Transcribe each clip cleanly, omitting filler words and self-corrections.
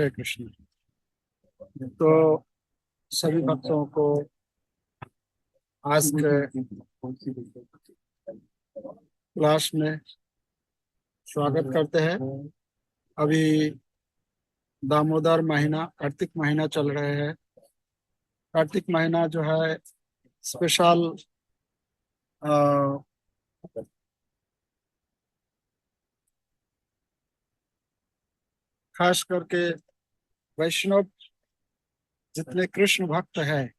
हरे कृष्ण। तो सभी भक्तों को आज के क्लास में स्वागत करते हैं। अभी दामोदर महीना, कार्तिक महीना चल रहे हैं। कार्तिक महीना जो है स्पेशल खास करके वैष्णव जितने कृष्ण भक्त हैं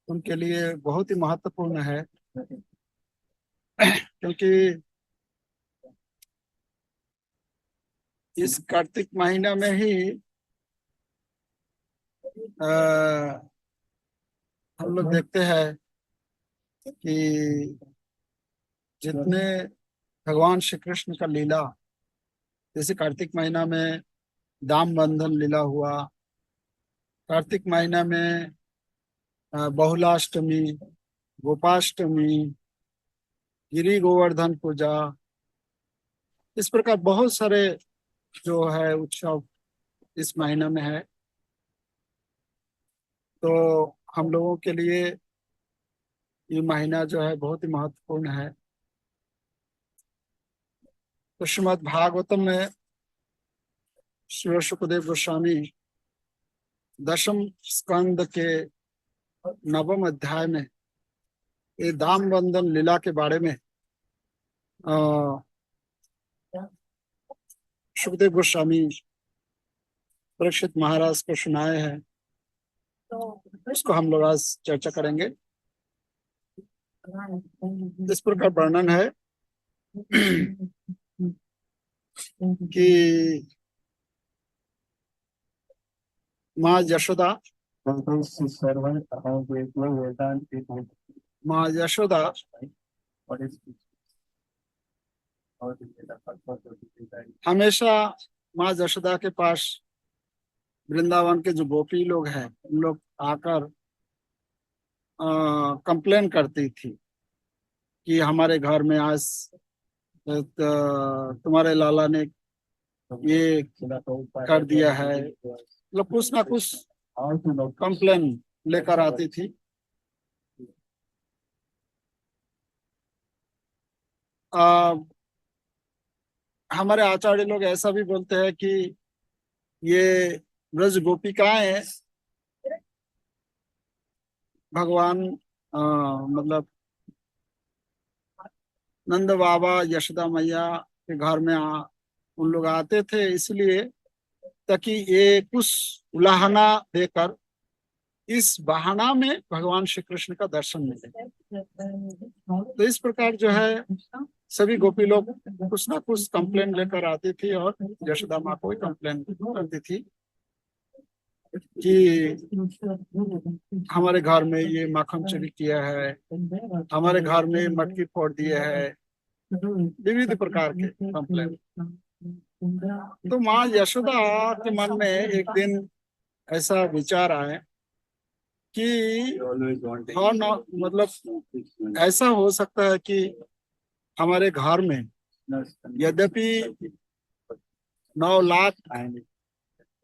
उनके लिए बहुत ही महत्वपूर्ण है, क्योंकि इस कार्तिक महीना में ही हम लोग देखते हैं कि जितने भगवान श्री कृष्ण का लीला, जैसे कार्तिक महीना में दाम बंधन लीला हुआ, कार्तिक महीना में बहुलाष्टमी, गोपाष्टमी, गिरी गोवर्धन पूजा, इस प्रकार बहुत सारे जो है उत्सव इस महीना में है। तो हम लोगों के लिए ये महीना जो है बहुत ही महत्वपूर्ण है। तो श्रीमद् भागवतम में श्री सुखदेव गोस्वामी दशम स्कंद के 9वें अध्याय में ये दाम बंधन लीला के बारे में सुखदेव गोस्वामी परीक्षित महाराज को सुनाए हैं। तो उसको हम लोग आज चर्चा करेंगे। इस प्रकार वर्णन है कि माँ यशोदा हमेशा माँ यशोदा के पास वृंदावन के जो गोपी लोग हैं उन लोग आकर कंप्लेन करती थी कि हमारे घर में आज तुम्हारे लाला ने ये कर दिया है। मतलब कुछ ना कुछ कंप्लेन लेकर आती थी। हमारे आचार्य लोग ऐसा भी बोलते हैं कि ये ब्रज गोपिकाएं भगवान मतलब नंद बाबा यशोदा मैया के घर में उन लोग आते थे, इसलिए ताकि ये कुछ उलाहना देकर इस बहाना में भगवान श्री कृष्ण का दर्शन मिले। तो इस प्रकार जो है सभी गोपी लोग कुछ ना कुछ कंप्लेन लेकर आती थी और यशोदा माँ को कंप्लेन करती थी कि हमारे घर में ये माखन चोरी किया है, हमारे घर में मटकी फोड़ दिए है, विविध प्रकार के कंप्लेन। तो माँ यशोदा के मन में एक दिन ऐसा विचार आए कि हाँ ना, मतलब ऐसा हो सकता है कि हमारे घर में यद्यपि 9 लाख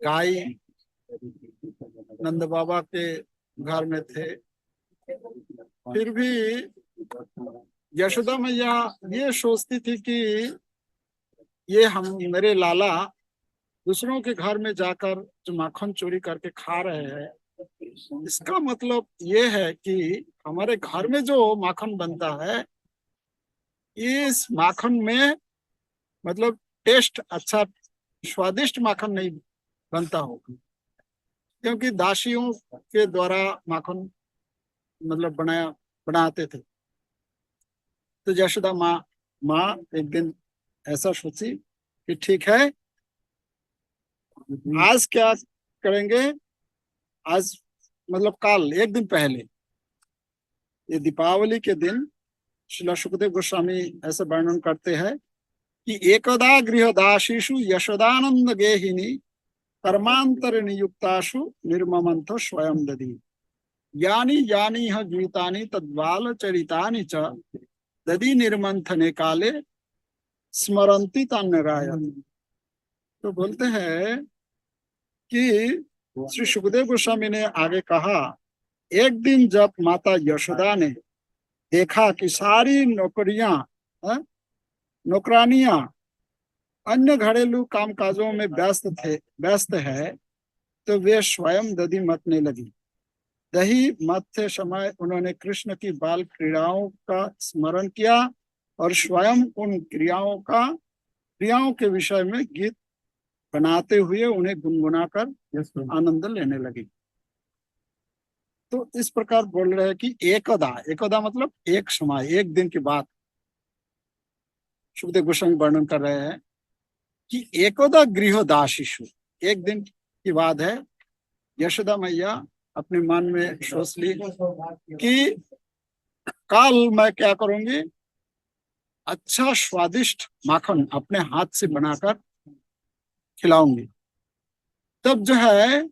गाय नंद बाबा के घर में थे, फिर भी यशोदा मैया ये सोचती थी कि ये हम मेरे लाला दूसरों के घर में जाकर जो माखन चोरी करके खा रहे हैं, इसका मतलब ये है कि हमारे घर में जो माखन बनता है इस माखन में मतलब टेस्ट अच्छा, स्वादिष्ट माखन नहीं बनता होगा, क्योंकि दासियों के द्वारा माखन मतलब बनाते थे। तो यशोदा माँ एक दिन ऐसा सोची कि ठीक है, आज क्या करेंगे, आज मतलब कल एक दिन पहले, ये दीपावली के दिन श्रील सुखदेव गोस्वामी ऐसे वर्णन करते हैं कि एकदा गृहदासीषु यशोदानंद गेहिनी कर्मांतर नियुक्तासु निर्ममंथ स्वयं दधी यानी यानी गीतानि तद्बाल चरितानि च दधी निर्मंथने काले स्मरंती तान्यगाय। तो बोलते हैं कि श्री सुखदेव गोस्वामी ने आगे कहा, एक दिन जब माता यशोदा ने देखा कि सारी नौकरानियां अन्य घरेलू कामकाजों में व्यस्त है, तो वे स्वयं दधि मतने लगी। दही मथते समय उन्होंने कृष्ण की बाल क्रीड़ाओं का स्मरण किया और स्वयं उन क्रियाओं के विषय में गीत बनाते हुए उन्हें गुनगुनाकर आनंद लेने लगी। तो इस प्रकार बोल रहे हैं कि एकदा, एकदा मतलब एक समय, एक दिन की बात सुखदेव गोस्वामी वर्णन कर रहे हैं कि एकदा गृहदासीषु, एक दिन की बात है। यशोदा मैया अपने मन में सोच ली कि कल मैं क्या करूंगी, अच्छा स्वादिष्ट माखन अपने हाथ से बनाकर खिलाऊंगी, तब जो है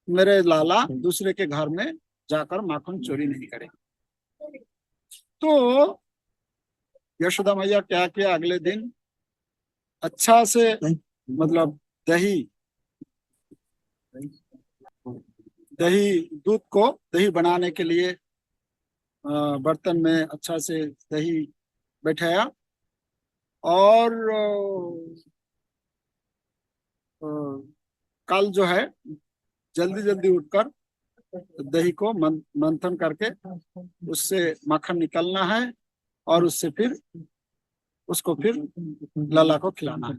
मेरे लाला दूसरे के घर में जाकर माखन चोरी नहीं करेंगे। तो यशोदा मैया क्या किया, अगले दिन अच्छा से मतलब दही दूध को दही बनाने के लिए बर्तन में अच्छा से दही बैठाया और कल जो है जल्दी जल्दी उठकर दही को मंथन करके उससे माखन निकलना है और उससे फिर लाला को खिलाना है।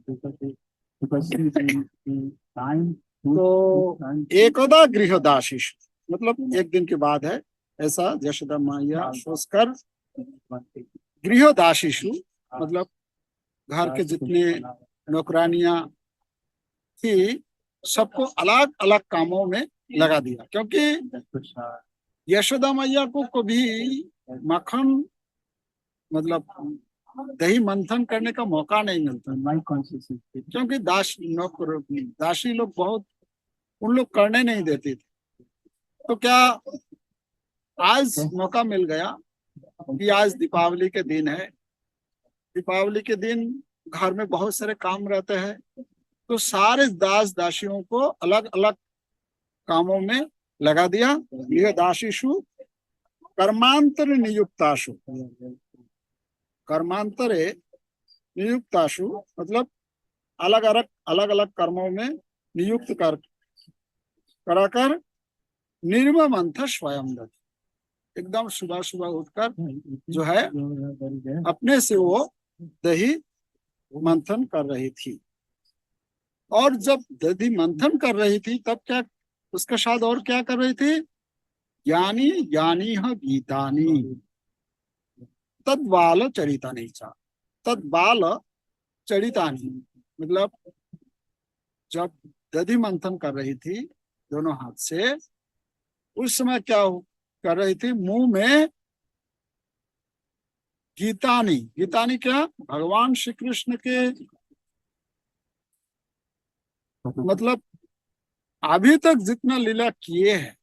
तो एकदा गृहदासीषु मतलब एक दिन के बाद है, ऐसा यशोदा मैया सोचकर गृहदासीषु मतलब घर के जितने नौकरानियां थी सबको अलग अलग कामों में लगा दिया, क्योंकि यशोदा मैया को कभी मक्खन मतलब दही मंथन करने का मौका नहीं मिलता, क्योंकि दासी लोग बहुत उन लोग करने नहीं देते थे। तो क्या आज मौका मिल गया कि आज दीपावली के दिन है, दीपावली के दिन घर में बहुत सारे काम रहते हैं, तो सारे दास दासियों को अलग अलग कामों में लगा दिया। यह दासीषु कर्मांतर नियुक्ताशु, कर्मांतरे नियुक्ताशु मतलब अलग अलग कर्मों में नियुक्त कराकर निर्ममंथ स्वयं दत्त, एकदम सुबह सुबह उठकर जो है अपने से वो दही मंथन कर रही थी। और जब दधी मंथन कर रही थी तब क्या उसके साथ और क्या कर रही थी, यानी यानी गीतानी तद्बाल चरितानी चा, तद्बाल चरितानी मतलब जब दधी मंथन कर रही थी दोनों हाथ से, उस समय क्या कर रही थी, मुंह में गीतानी, गीतानी क्या, भगवान श्री कृष्ण के मतलब अभी तक जितना लीला किए हैं,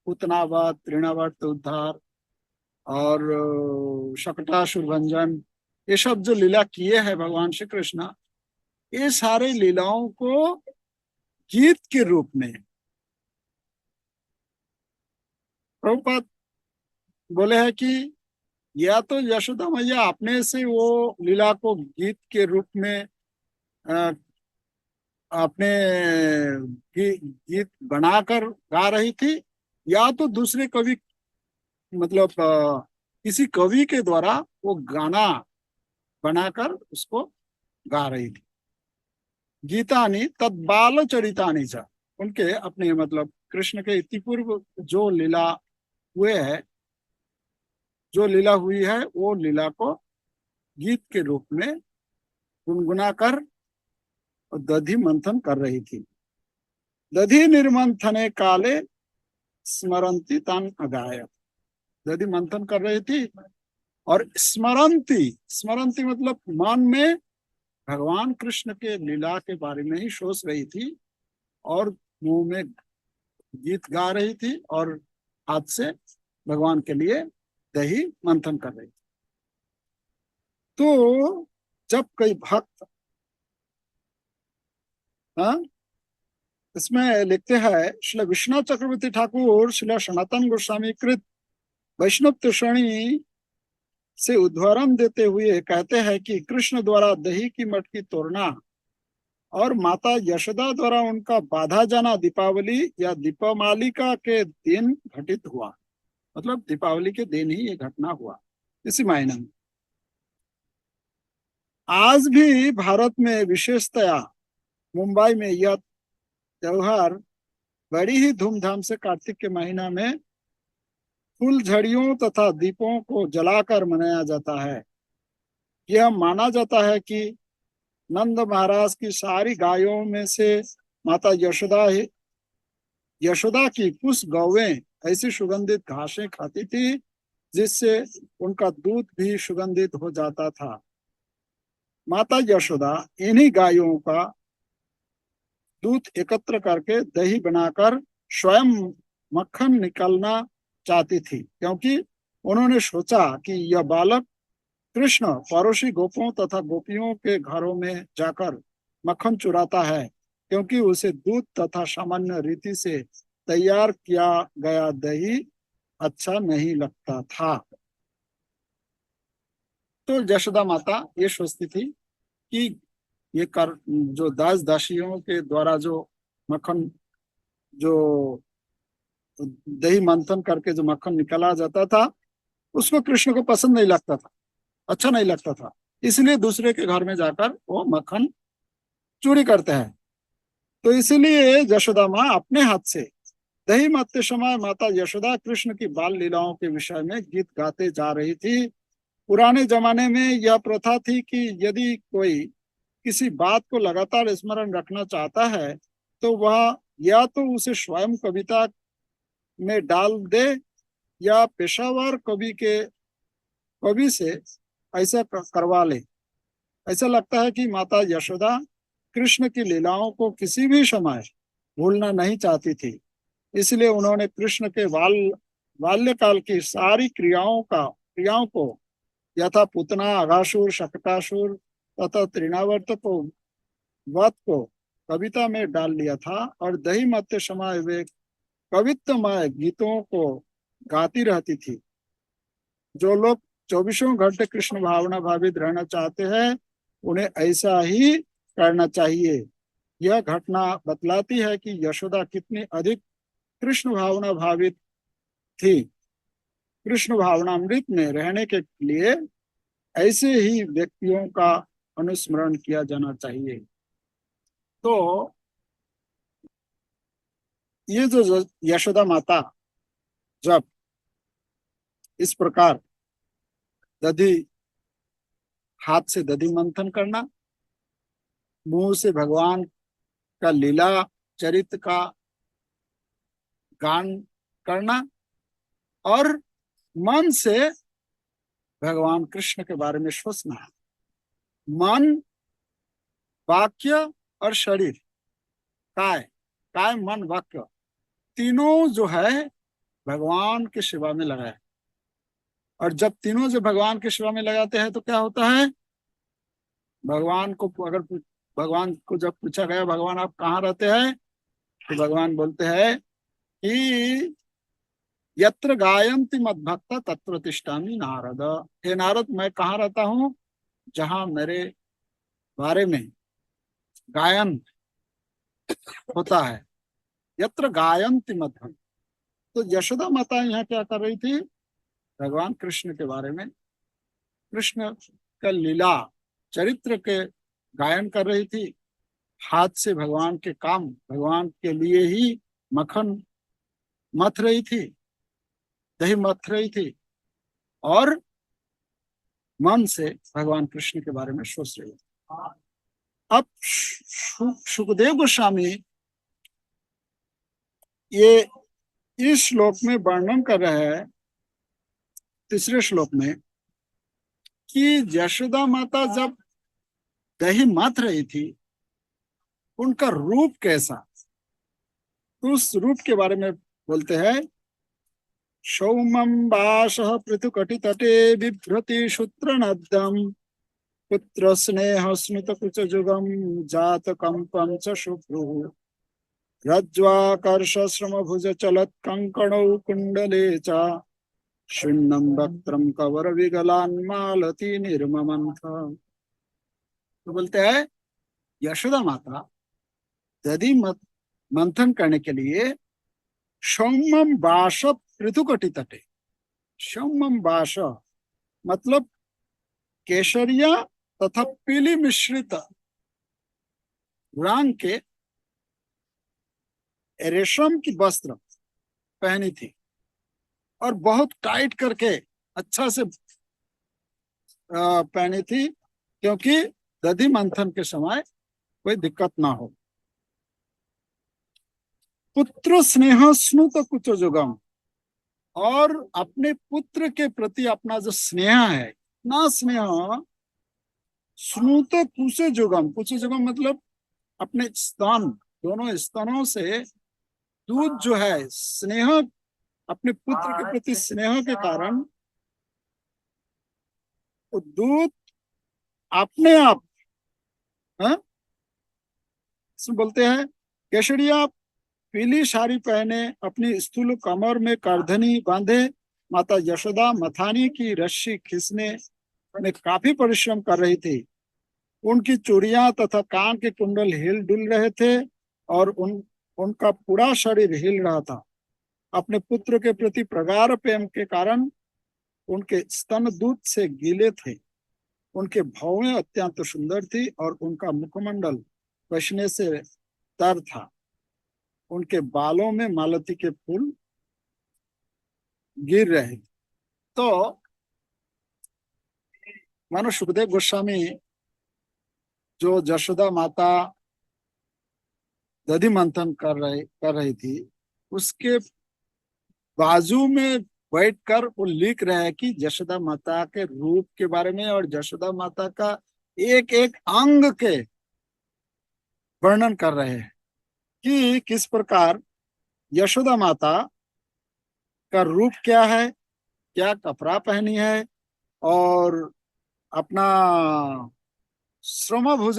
उतनावत तृणावत उद्धार और शकटासुर भंजन, ये सब जो लीला किए हैं भगवान श्री कृष्ण, ये सारे लीलाओं को गीत के रूप में प्रभुपाद बोले हैं कि या तो यशोदा मैया अपने से वो लीला को गीत के रूप में अ, अपने गीत बनाकर गा रही थी, या तो दूसरे कवि मतलब किसी कवि के द्वारा वो गाना बनाकर उसको गा रही थी। गीतानी तद्बाल चरितानी चा, उनके अपने मतलब कृष्ण के इति पूर्व जो लीला हुए है, जो लीला हुई है वो लीला को गीत के रूप में गुनगुना कर दधि मंथन कर रही थी। दधि निर्मंथने काले स्मरंती तान अगाय, दधि मंथन कर रही थी और स्मरंती, स्मरंती मतलब मन में भगवान कृष्ण के लीला के बारे में ही सोच रही थी और मुंह में गीत गा रही थी और हाथ से भगवान के लिए दही मंथन कर रही थी। तो जब कोई भक्त, हाँ, इसमें लिखते हैं श्री विश्वनाथ चक्रवर्ती ठाकुर श्री सनातन गोस्वामी कृत वैष्णव तोषणी से उदाहरण देते हुए कहते हैं कि कृष्ण द्वारा दही की मटकी तोड़ना और माता यशोदा द्वारा उनका बाधा जाना दीपावली या दीपमालिका के दिन घटित हुआ। मतलब दीपावली के दिन ही ये घटना हुआ, इसी मायने में। आज भी भारत में विशेषतया मुंबई में यह त्योहार बड़ी ही धूमधाम से कार्तिक के महीना में फूलझड़ियों तथा दीपों को जलाकर मनाया जाता है। यह माना जाता है कि नंद महाराज की सारी गायों में से माता यशोदा की कुछ गौवें ऐसी सुगंधित घासें खाती थी जिससे उनका दूध भी सुगंधित हो जाता था। माता यशोदा इन्हीं गायों का दूध एकत्र करके दही बनाकर स्वयं मक्खन निकालना चाहती थी, क्योंकि उन्होंने सोचा कि यह बालक कृष्ण पड़ोसी गोपों तथा गोपियों के घरों में जाकर मक्खन चुराता है, क्योंकि उसे दूध तथा सामान्य रीति से तैयार किया गया दही अच्छा नहीं लगता था। तो यशोदा माता ये सोचती थी कि ये कर जो दास दासियों के द्वारा जो मक्खन, जो दही मंथन करके जो मक्खन निकाला जाता था, उसको कृष्ण को पसंद नहीं लगता था, अच्छा नहीं लगता था। इसलिए दूसरे के घर में जाकर वो मक्खन चोरी करते हैं। तो इसलिए यशोदा माँ अपने हाथ से दही मारते समय माता यशोदा कृष्ण की बाल लीलाओं के विषय में गीत गाते जा रही थी। पुराने जमाने में यह प्रथा थी कि यदि कोई किसी बात को लगातार स्मरण रखना चाहता है तो वह या तो उसे स्वयं कविता में डाल दे या पेशेवर कवि से ऐसा करवा ले। ऐसा लगता है कि माता यशोदा कृष्ण की लीलाओं को किसी भी समय भूलना नहीं चाहती थी, इसलिए उन्होंने कृष्ण के बाल्यकाल की सारी क्रियाओं को यथा पूतना, अघासुर, शकटासुर तथा तृणावर्त को वध को कविता में डाल लिया था और दही मत्ते समय वे कवित्वमय गीतों को गाती रहती थी। जो लोग चौबीसों घंटे कृष्ण भावना भावित रहना चाहते हैं उन्हें ऐसा ही करना चाहिए। यह घटना बतलाती है कि यशोदा कितनी अधिक कृष्ण भावना भावित थी। कृष्ण भावनामृत में रहने के लिए ऐसे ही व्यक्तियों का अनुस्मरण किया जाना चाहिए। तो ये जो यशोदा माता जब इस प्रकार दधी हाथ से दधी मंथन करना, मुंह से भगवान का लीला चरित्र का गान करना और मन से भगवान कृष्ण के बारे में सोचना, मन, वाक्य और शरीर, काय काय मन वाक्य तीनों जो है भगवान की सेवा में लगाए। और जब तीनों जो भगवान की सेवा में लगाते हैं तो क्या होता है, भगवान को जब पूछा गया भगवान आप कहाँ रहते हैं, तो भगवान बोलते हैं कि यत्र गायन्ति मद्भक्ता तत्र तिष्ठामि नारद। हे नारद, मैं कहाँ रहता हूँ, जहां मेरे बारे में गायन होता है। यत्र गायन्ति मद्भक्त। तो यशोदा माता यहाँ क्या कर रही थी, भगवान कृष्ण के बारे में, कृष्ण का लीला चरित्र के गायन कर रही थी। हाथ से भगवान के काम, भगवान के लिए ही मक्खन मथ रही थी, दही मथ रही थी और मन से भगवान कृष्ण के बारे में सोच रही थी। अब सुखदेव गोस्वामी ये इस श्लोक में वर्णन कर रहे हैं, तीसरे श्लोक में, कि यशोदा माता जब दही मथ रही थी उनका रूप कैसा, तो उस रूप के बारे में बोलते हैं। सौमं वासः पृथुकटि तटे बिभ्रति सूत्रनद्यं पुत्र स्नेह स्मित कुच जुगम जात कंपम च शुभ्रुः रज्ज्वाकर्ष श्रम भुज चलत कंकणौ कुंडले च शून्यं वक्त्रं कवर विगलान्मालती निर्ममंथ। तो बोलते हैं यशोदा माता दधि मंथन करने के लिए सौम्यम बाश पृथुकटि तटे। सौम्यम बाश मतलब केसरिया तथा पीली मिश्रित रंग के रेशम की वस्त्र पहनी थी और बहुत टाइट करके अच्छा से पहनी थी, क्योंकि दधि मंथन के समय कोई दिक्कत ना हो। पुत्र स्नेह स्नुत कुच जुगम, और अपने पुत्र के प्रति अपना जो स्नेह है, इतना स्नेह, स्नुत कुच जुगम, कुच जुगम मतलब अपने स्तन, दोनों स्तनों से दूध जो है, स्नेह, अपने पुत्र के प्रति स्नेह के कारण वो दूध अपने आप, हाँ, बोलते हैं केशरिया पीली साड़ी पहने अपनी स्थूल कमर में करधनी बांधे माता यशोदा मथानी की रस्सी खींचने में काफी परिश्रम कर रही थी। उनकी चूड़ियां तथा कान के कुंडल हिल डुल रहे थे और उनका पूरा शरीर हिल रहा था। अपने पुत्र के प्रति प्रगाढ़ प्रेम के कारण उनके स्तन दूध से गीले थे। उनके भौहें अत्यंत सुंदर थी और उनका मुखमंडल पसीने से तर था। उनके बालों में मालती के फूल गिर रहे। तो मानो सुखदेव गोस्वामी जो यशोदा माता दधि मंथन कर रही थी, उसके बाजू में बैठकर वो लिख रहे हैं कि यशोदा माता के रूप के बारे में और यशोदा माता का एक एक अंग के वर्णन कर रहे हैं कि किस प्रकार यशोदा माता का रूप क्या है, क्या कपड़ा पहनी है, और अपना श्रमभुज,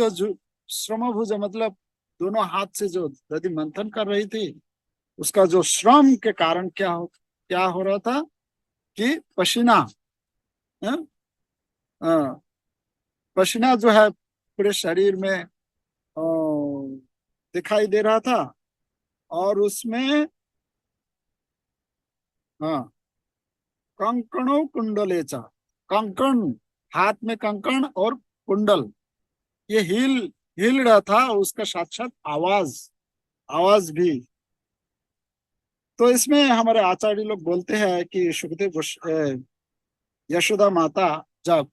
श्रमभुज मतलब दोनों हाथ से जो दधि मंथन कर रही थी, उसका जो श्रम के कारण क्या हो रहा था कि पसीना, हाँ, हाँ, पसीना जो है पूरे शरीर में दिखाई दे रहा था। और उसमें, हाँ, कंकणों कुंडलेचा, कंकण, हाथ में कंकण और कुंडल, ये हिल रहा था, उसका साथ साथ आवाज, आवाज भी। तो इसमें हमारे आचार्य लोग बोलते हैं कि यशोदा माता जब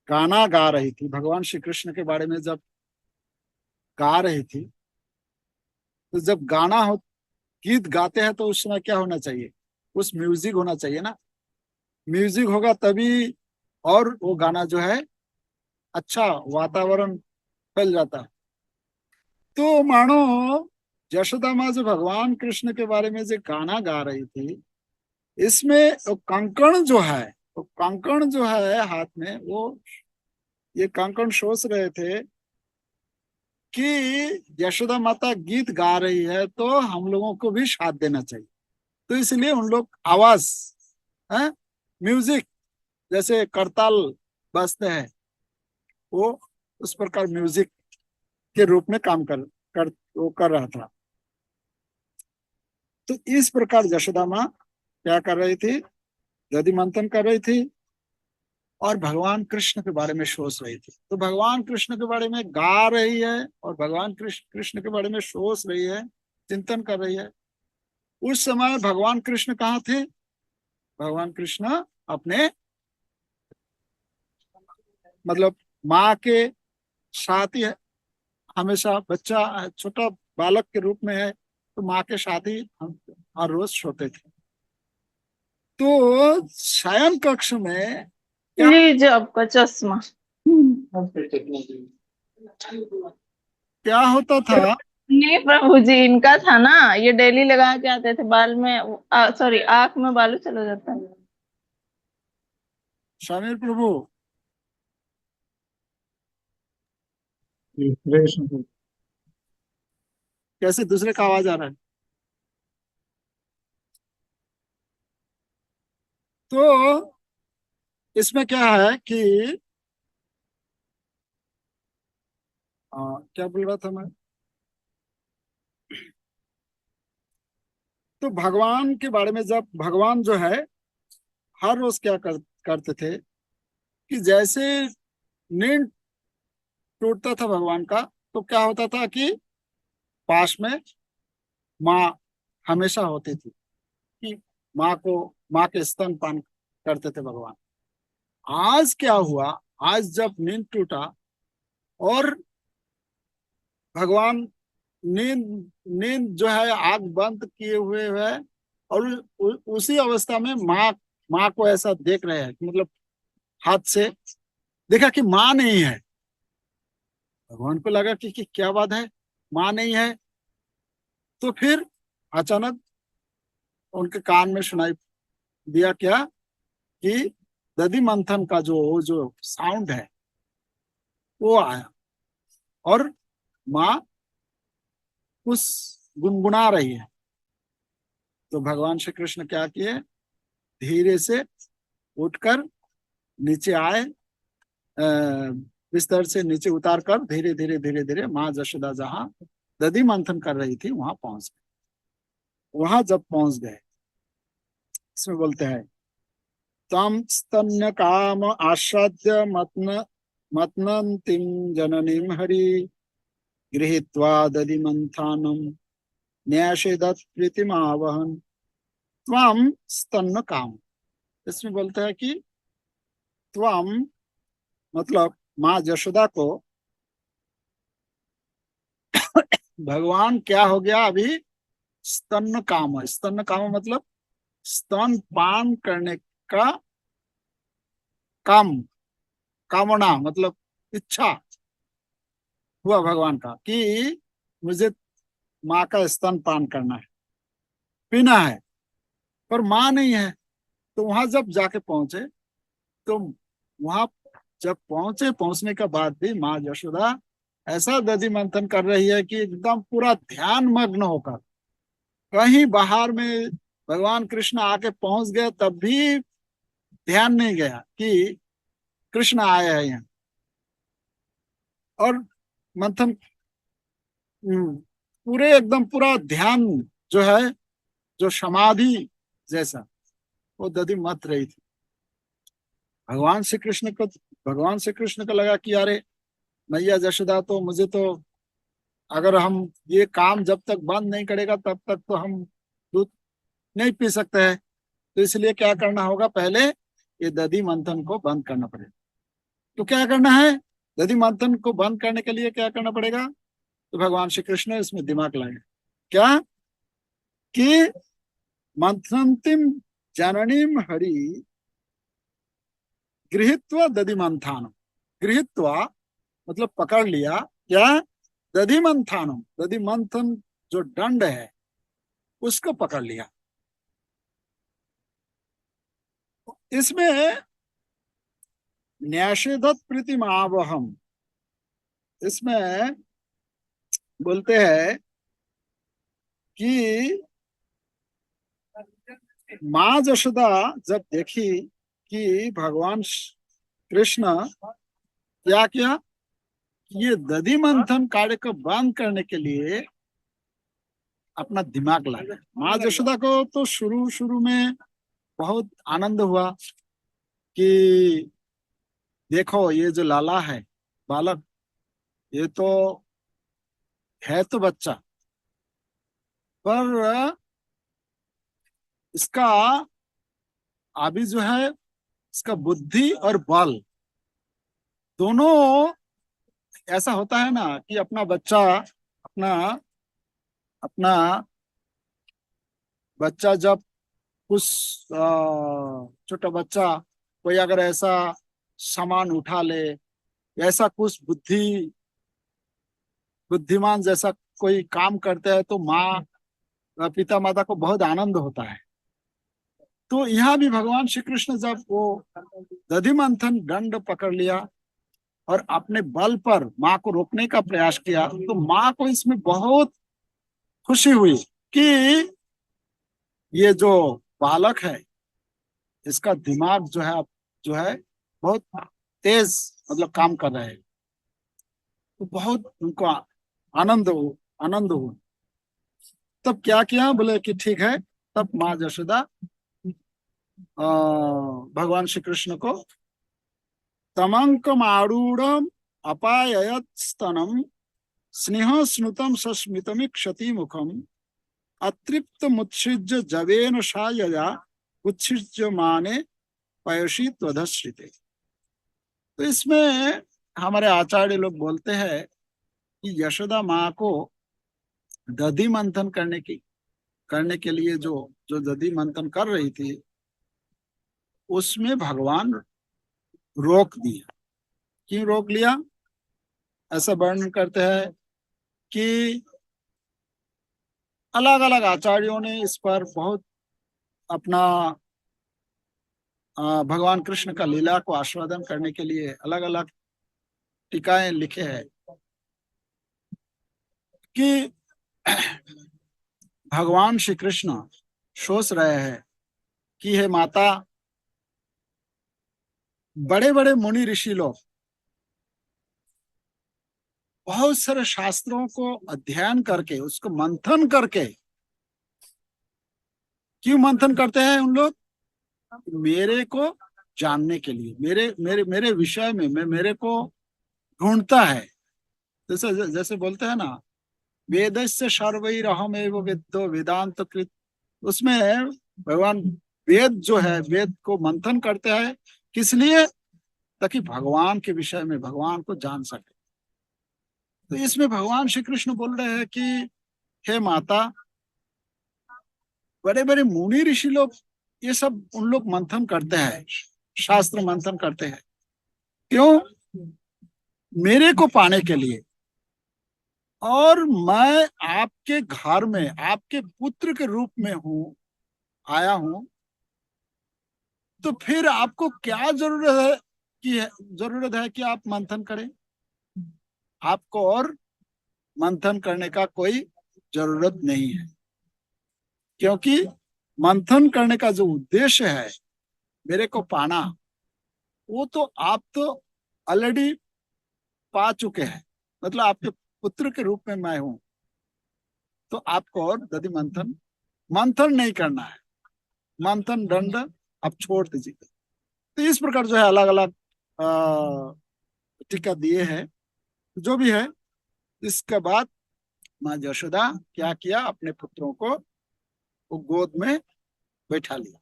गाना गा रही थी, भगवान श्री कृष्ण के बारे में जब गा रही थी, तो जब गाना हो, गीत गाते हैं तो उस समय क्या होना चाहिए, उस म्यूजिक होना चाहिए ना। म्यूजिक होगा तभी, और वो गाना जो है अच्छा वातावरण फैल जाता है। तो मानो यशोदा माँ जो भगवान कृष्ण के बारे में जो गाना गा रही थी, इसमें वो कंकण जो है, वो कंकण जो है हाथ में, वो ये कंकण सोच रहे थे कि यशोदा माता गीत गा रही है तो हम लोगों को भी साथ देना चाहिए। तो इसलिए उन लोग आवाज, है, म्यूजिक, जैसे करताल बजते हैं, वो उस प्रकार म्यूजिक के रूप में काम कर वो कर रहा था। तो इस प्रकार यशोदा माँ क्या कर रही थी, दधि मंथन कर रही थी और भगवान कृष्ण के बारे में सोच रही थी। तो भगवान कृष्ण के बारे में गा रही है और भगवान कृष्ण कृष्ण के बारे में सोच रही है, चिंतन कर रही है। उस समय भगवान कृष्ण कहाँ थे? भगवान कृष्ण अपने, मतलब माँ के साथ ही हमेशा, बच्चा छोटा बालक के रूप में है, तो माँ के साथ ही हम हर रोज सोते थे। तो शयन कक्ष में क्या, लीजिए आपका चश्मा। क्या होता था? नहीं प्रभु जी, इनका था ना, ये डेली लगा के आते थे बाल में, सॉरी आंख में बालू चला जाता है। समीर प्रभु, कैसे दूसरे का आवाज आ रहा है? तो इसमें क्या है कि क्या बोल रहा था मैं? तो भगवान के बारे में, जब भगवान जो है हर रोज क्या करते थे कि जैसे नींद टूटता था भगवान का, तो क्या होता था कि पास में माँ हमेशा होती थी, कि माँ के स्तन पान करते थे भगवान। आज क्या हुआ, आज जब नींद टूटा और भगवान नींद नींद जो है आंख बंद किए हुए है, और उसी अवस्था में माँ को ऐसा देख रहे हैं, मतलब हाथ से देखा कि माँ नहीं है। भगवान को लगा कि क्या बात है, माँ नहीं है। तो फिर अचानक उनके कान में सुनाई दिया क्या कि दधि मंथन का जो जो साउंड है वो आया, और माँ कुछ गुनगुना रही है। तो भगवान श्री कृष्ण क्या किए, धीरे से उठकर नीचे आए, बिस्तर से नीचे उतार कर धीरे धीरे धीरे धीरे माँ जशोदा जहाँ दधि मंथन कर रही थी वहां पहुंच गए। वहां जब पहुंच गए, इसमें बोलते हैं तम स्तन्य काम आश्रद्य मतनंतिम जननीम हरि गृहीत्वा दधि मंथानम न्यासेदत प्रीतिमावहन त्वम स्तन्न काम। इसमें बोलते हैं कि त्वम मतलब माँ जशोदा को भगवान क्या हो गया अभी, स्तन्न काम। स्तन्न काम मतलब स्तन पान करने का काम, कामना मतलब इच्छा हुआ भगवान का कि मुझे माँ का स्तन पान करना है, पीना है, पर माँ नहीं है। तो वहां जब जाके पहुंचे, तो वहां जब पहुंचने के बाद भी माँ यशोदा ऐसा दधि मंथन कर रही है कि एकदम पूरा ध्यान मग्न होकर, कहीं बाहर में भगवान कृष्ण आके पहुंच गए तब भी ध्यान नहीं गया कि कृष्ण आए हैं यहाँ। और मंथन पूरे एकदम पूरा ध्यान जो है, जो समाधि जैसा, वो दधि मत रही थी। भगवान श्री कृष्ण को भगवान श्री कृष्ण को लगा कि अरे मैया जशोदा, तो मुझे तो, अगर हम ये काम जब तक बंद नहीं करेगा तब तक तो हम दूध नहीं पी सकते हैं। तो इसलिए क्या करना होगा, पहले ये दधि मंथन को बंद करना पड़ेगा। तो क्या करना है, दधि मंथन को बंद करने के लिए क्या करना पड़ेगा? तो भगवान श्री कृष्ण इसमें दिमाग लाए क्या कि मंथनतिम जननीम हरि गृहीत्वा दधि मंथान। गृहीत्वा मतलब पकड़ लिया, क्या? दधि मंथानम, दधि मंथन जो दंड है उसको पकड़ लिया। इसमें न्यासेदत प्रीतिमावहम, इसमें बोलते हैं कि माँ जशोदा जब देखी कि भगवान कृष्ण क्या किया, ये दधि मंथन कार्य को बंद करने के लिए अपना दिमाग लगाया। माँ जशोदा को तो शुरू शुरू में बहुत आनंद हुआ कि देखो ये जो लाला है, बालक, ये तो है तो बच्चा, पर इसका अभी जो है, इसका बुद्धि और बल दोनों, ऐसा होता है ना कि अपना बच्चा, अपना अपना बच्चा जब कुछ छोटा बच्चा कोई अगर ऐसा सामान उठा ले, ऐसा कुछ बुद्धिमान जैसा कोई काम करते हैं, तो माँ पिता माता को बहुत आनंद होता है। तो यहाँ भी भगवान श्री कृष्ण जब वो दधि मंथन दंड पकड़ लिया और अपने बल पर माँ को रोकने का प्रयास किया, तो माँ को इसमें बहुत खुशी हुई कि ये जो बालक है इसका दिमाग जो है बहुत तेज मतलब काम कर रहा है। तो बहुत उनको आनंद हो। तब क्या किया, बोले कि ठीक है। तब माँ यशोदा भगवान श्री कृष्ण को तमंकमारूढ़ अपाययत स्तनम स्नेह स्नुतम सस्मितमि क्षति मुखम अतृप्त मुत्सृज्य जवेन सा यया उच्छिज्य माने पयसी त्वधश्रिते। तो इसमें हमारे आचार्य लोग बोलते हैं कि यशोदा माँ को दधि मंथन करने के लिए जो जो दधि मंथन कर रही थी उसमें भगवान रोक दिया। क्यों रोक लिया? ऐसा वर्णन करते हैं कि अलग अलग आचार्यों ने इस पर बहुत अपना भगवान कृष्ण का लीला को आस्वादन करने के लिए अलग अलग टीकाएं लिखे हैं कि भगवान श्री कृष्ण सोच रहे हैं कि हे माता, बड़े बड़े मुनि ऋषि लोग बहुत सारे शास्त्रों को अध्ययन करके उसको मंथन करके, क्यों मंथन करते हैं उन लोग? मेरे को जानने के लिए, मेरे मेरे मेरे विषय में मेरे को ढूंढता है। जैसे जैसे बोलते हैं ना, वेदस्य सर्वैरहम एव वेद्यो वेदांत कृत। उसमें भगवान वेद जो है, वेद को मंथन करते हैं किस लिए? ताकि भगवान के विषय में भगवान को जान सके। तो इसमें भगवान श्री कृष्ण बोल रहे हैं कि हे माता, बड़े बड़े मुनि ऋषि लोग ये सब उन लोग मंथन करते हैं, शास्त्र मंथन करते हैं। क्यों? मेरे को पाने के लिए। और मैं आपके घर में आपके पुत्र के रूप में आया हूं, तो फिर आपको क्या जरूरत है कि आप मंथन करें? आपको और मंथन करने का कोई जरूरत नहीं है, क्योंकि मंथन करने का जो उद्देश्य है मेरे को पाना, वो तो आप तो ऑलरेडी पा चुके हैं। मतलब आपके पुत्र के रूप में मैं हूं, तो आपको और दधि मंथन मंथन नहीं करना है। मंथन दंड आप छोड़ दीजिए। तो इस प्रकार जो है अलग अलग टीका दिए हैं। जो भी है, इसके बाद माँ यशोदा क्या किया, अपने पुत्रों को वो गोद में बैठा लिया।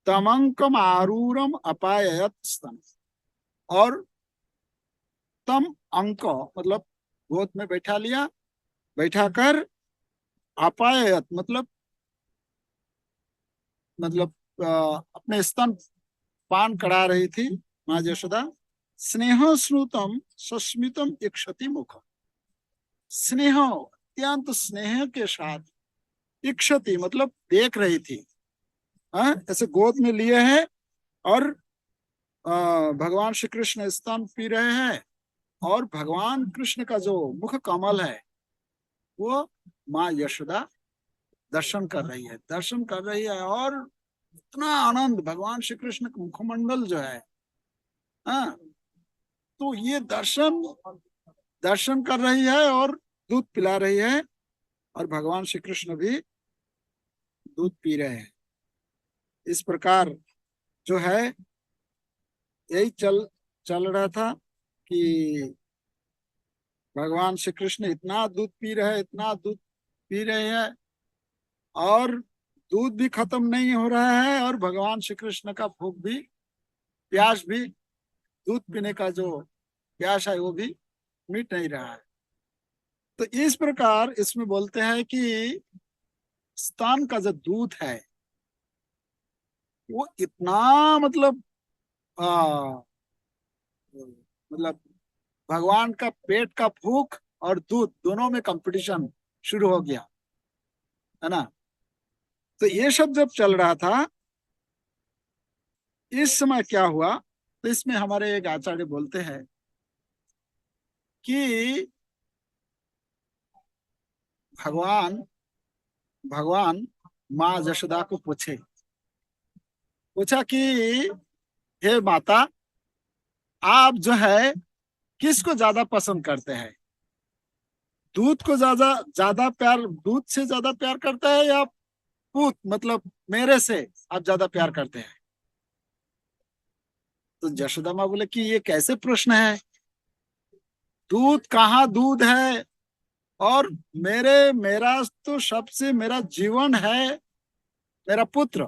तमंकम आरूरम अपाययत स्तन। और तम अंक मतलब गोद में बैठा लिया, बैठा कर अपाययत मतलब अपने स्तन पान करा रही थी माँ यशोदा। स्नेह स्नुतम सस्मितम इक्षति मुख। स्नेह, अत्यंत स्नेह के साथ, इक्षति मतलब देख रही थी। ऐसे गोद में लिए हैं और भगवान श्री कृष्ण स्तन पी रहे हैं, और भगवान कृष्ण का जो मुख कमल है वो माँ यशोदा दर्शन कर रही है। और इतना आनंद, भगवान श्री कृष्ण का मुखमंडल जो है, हाँ, तो ये दर्शन दर्शन कर रही है और दूध पिला रही है, और भगवान श्री कृष्ण भी दूध पी रहे हैं। इस प्रकार जो है यही चल चल रहा था कि भगवान श्री कृष्ण इतना दूध पी रहे हैं, इतना दूध पी रहे हैं, और दूध भी खत्म नहीं हो रहा है, और भगवान श्री कृष्ण का भूख भी, प्यास भी, दूध पीने का जो प्यास है वो भी मिट नहीं रहा है। तो इस प्रकार इसमें बोलते हैं कि स्तन का जो दूध है वो इतना मतलब आ, मतलब भगवान का पेट का भूख और दूध दोनों में कंपटीशन शुरू हो गया, है ना। तो ये सब जब चल रहा था, इस समय क्या हुआ? तो इसमें हमारे एक आचार्य बोलते हैं कि भगवान भगवान माँ यशोदा को पूछा कि हे माता, आप जो है किसको ज्यादा पसंद करते हैं? दूध को ज्यादा ज्यादा प्यार, दूध से ज्यादा प्यार करता है, या पूत मतलब मेरे से आप ज्यादा प्यार करते हैं? तो यशोदा माँ बोले कि ये कैसे प्रश्न है, दूध कहाँ दूध है, और मेरा तो सबसे मेरा जीवन है मेरा पुत्र,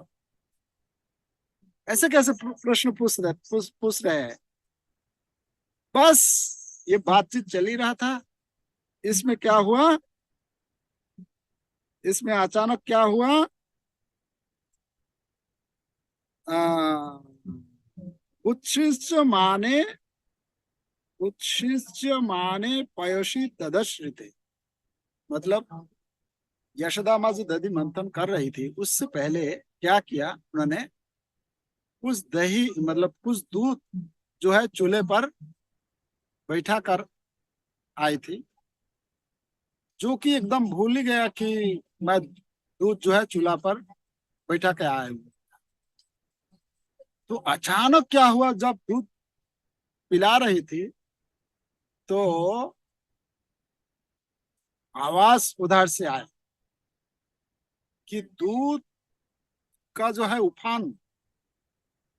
ऐसे कैसे प्रश्न पूछ रहे हैं? बस ये बातचीत चल ही रहा था। इसमें क्या हुआ, इसमें अचानक क्या हुआ, आ, उच्छिष्यमाने उच्छिष्यमाने पयोषी तदश्रिते, मतलब यशोदा माँ जो दधि मंथन कर रही थी, उससे पहले क्या किया उन्होंने, कुछ दही मतलब कुछ दूध जो है चूल्हे पर बैठा कर आई थी, जो कि एकदम भूल ही गया कि मैं दूध जो है चूल्हा पर बैठा के आया हूँ। तो अचानक क्या हुआ, जब दूध पिला रही थी तो आवाज उधर से आया कि दूध का जो है उफान,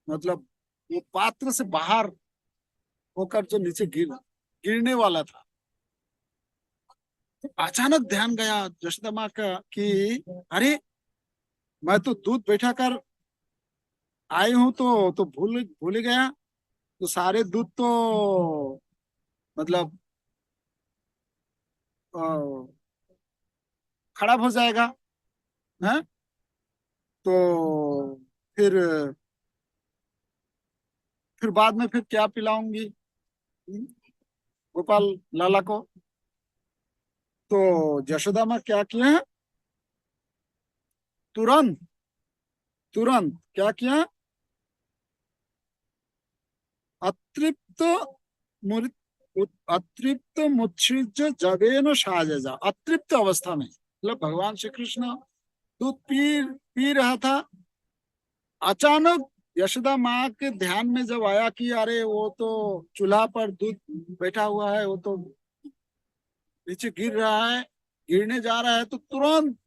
मतलब वो पात्र से बाहर होकर जो नीचे गिरने वाला था। तो अचानक ध्यान गया यशोदा माँ का कि अरे, मैं तो दूध बैठा कर आई हूं, तो भूल भूल ही गया, तो सारे दूध तो मतलब अ, खराब हो जाएगा है। तो फिर बाद में फिर क्या पिलाऊंगी गोपाल लाला को? तो यशोदा माँ क्या किया, तुरंत तुरंत क्या किया, अतृप्त अतृप्त मुच्छिज जवेन साजेजा, अतृप्त अवस्था में, मतलब भगवान श्री कृष्ण दूध पी रहा था। अचानक यशोदा माँ के ध्यान में जब आया कि अरे वो तो चूल्हा पर दूध बैठा हुआ है, वो तो नीचे गिर रहा है, गिरने जा रहा है, तो तुरंत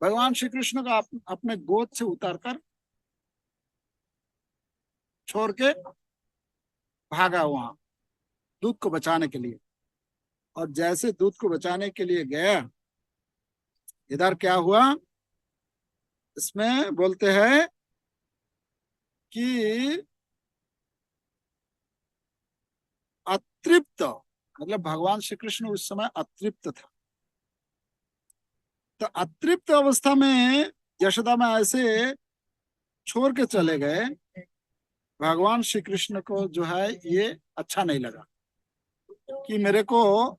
भगवान श्री कृष्ण का अपने गोद से उतारकर छोड़ के भागा वहां दूध को बचाने के लिए। और जैसे दूध को बचाने के लिए गया, इधर क्या हुआ, इसमें बोलते हैं कि अतृप्त, मतलब भगवान श्री कृष्ण उस समय अतृप्त था। तो अतृप्त अवस्था में यशोदा में ऐसे छोड़ के चले गए, भगवान श्री कृष्ण को जो है ये अच्छा नहीं लगा कि मेरे को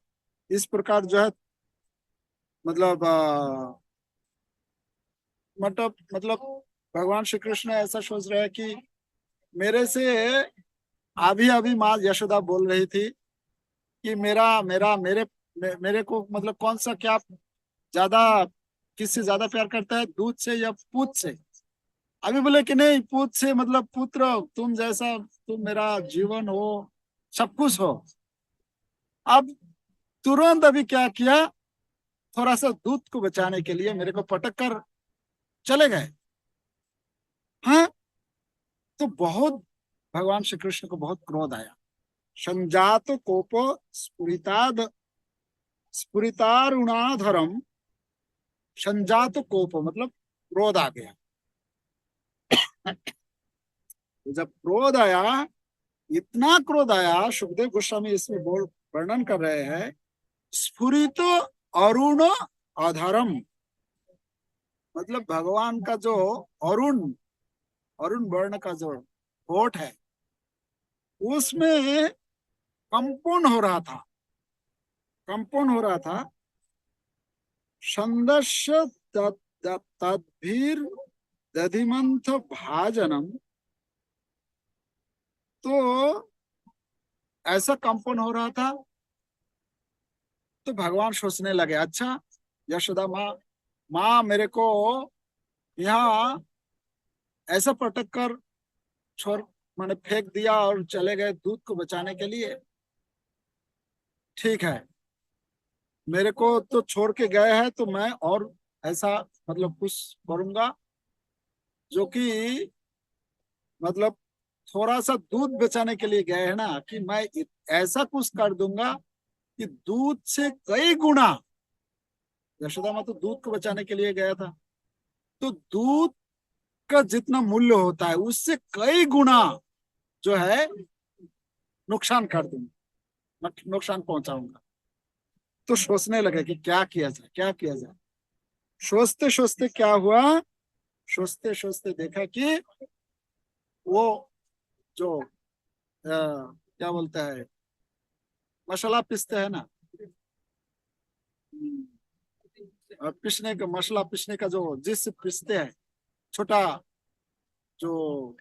इस प्रकार जो है मतलब मतलब भगवान श्री कृष्ण ऐसा सोच रहे हैं कि मेरे से अभी अभी माँ यशोदा बोल रही थी कि मेरा मेरा मेरे मेरे को मतलब कौन सा क्या ज्यादा, किससे ज्यादा प्यार करता है, दूध से या पूत से? अभी बोले कि नहीं, पूत से, मतलब पुत्र तुम जैसा, तुम मेरा जीवन हो, सब कुछ हो। अब तुरंत अभी क्या किया, थोड़ा सा दूध को बचाने के लिए मेरे को पटक कर चले गए। हाँ, तो बहुत भगवान श्री कृष्ण को बहुत क्रोध आया। संजात कोपो स्फुरिताद स्फुरितारुणाधरम, संजात कोप मतलब क्रोध आ गया। तो जब क्रोध आया, इतना क्रोध आया, सुखदेव गोस्वामी इसमें बोल वर्णन कर रहे हैं, स्फुरित अरुण अधरम, मतलब भगवान का जो अरुण अरुण वर्ण का जो होठ है, उसमें कंपन हो रहा था, कंपन हो रहा था। संदस्य तद्भिर दधिमंथ भाजनम, तो ऐसा कंपन हो रहा था। तो भगवान सोचने लगे, अच्छा यशोदा माँ माँ मेरे को यहाँ ऐसा पटक कर छोड़, मैंने फेंक दिया और चले गए दूध को बचाने के लिए। ठीक है, मेरे को तो छोड़ के गए हैं, तो मैं और ऐसा मतलब कुछ करूंगा जो कि मतलब थोड़ा सा दूध बचाने के लिए गए हैं ना, कि मैं ऐसा कुछ कर दूंगा कि दूध से कई गुना, यशोदा माँ तो दूध को बचाने के लिए गया था, तो दूध का जितना मूल्य होता है उससे कई गुना जो है नुकसान कर दूंगा, नुकसान पहुंचाऊंगा। तो सोचने लगे कि क्या किया जाए, क्या किया जाए। सोचते सोचते क्या हुआ, सोचते सोचते देखा कि वो जो क्या बोलता है, मसाला पीसते हैं ना, और पीसने का मसाला पीसने का जो जिससे पीसते हैं, छोटा जो,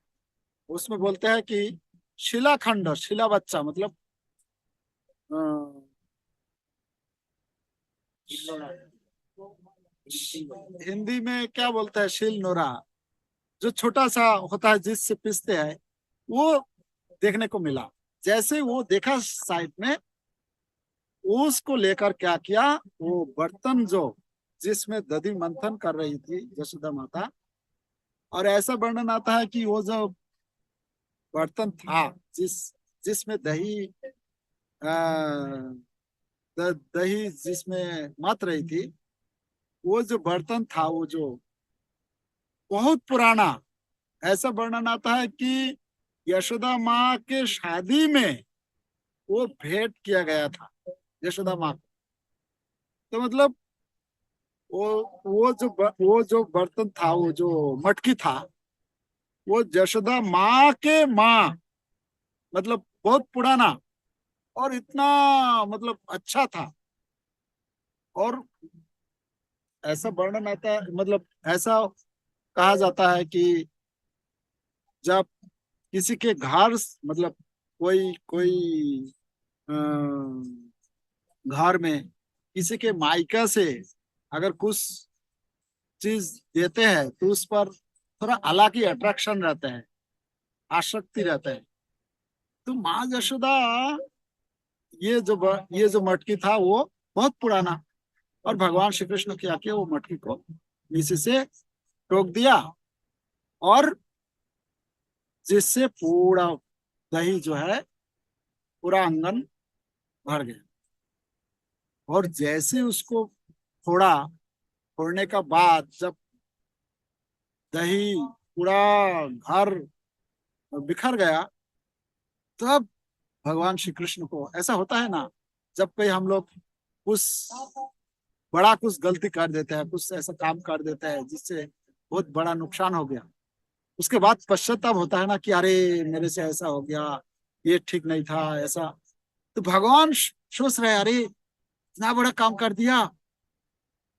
उसमें बोलते हैं कि शिलाखंड, शिला बच्चा मतलब अ, हिंदी में क्या बोलते हैं, शील नोरा, जो छोटा सा होता है जिससे पीसते हैं, वो देखने को मिला। जैसे वो देखा साइड में, उसको लेकर क्या किया, वो बर्तन जो जिसमें दधी मंथन कर रही थी यशोदा माता, और ऐसा वर्णन आता है कि वो जो बर्तन था जिसमें दही दही जिसमें मत रही थी, वो जो बर्तन था वो जो बहुत पुराना, ऐसा वर्णन आता है कि यशोदा माँ के शादी में वो भेंट किया गया था यशोदा माँ को। तो मतलब वो जो बर्तन था, वो जो मटकी था, वो यशोदा माँ के माँ, मतलब बहुत पुराना और इतना मतलब अच्छा था। और ऐसा वर्णन आता है, मतलब ऐसा कहा जाता है कि जब किसी के घर, मतलब कोई कोई अ, घर में किसी के मायका से अगर कुछ चीज देते हैं तो उस पर थोड़ा अलग ही अट्रैक्शन रहता है, आसक्ति रहता है। तो माँ यशोदा, ये जो मटकी था वो बहुत पुराना, और भगवान श्री कृष्ण क्या किया, वो मटकी को नीचे से टोक दिया, और जिससे पूरा दही जो है पूरा आंगन भर गया। और जैसे उसको फोड़ा, फोड़ने का बाद जब दही पूरा घर बिखर गया, तब भगवान श्री कृष्ण को ऐसा होता है ना, जब कोई हम लोग कुछ बड़ा कुछ गलती कर देते हैं, कुछ ऐसा काम कर देते हैं जिससे बहुत बड़ा नुकसान हो गया, उसके बाद पश्चाताप होता है ना कि अरे मेरे से ऐसा हो गया, ये ठीक नहीं था ऐसा। तो भगवान सोच रहे अरे इतना बड़ा काम कर दिया,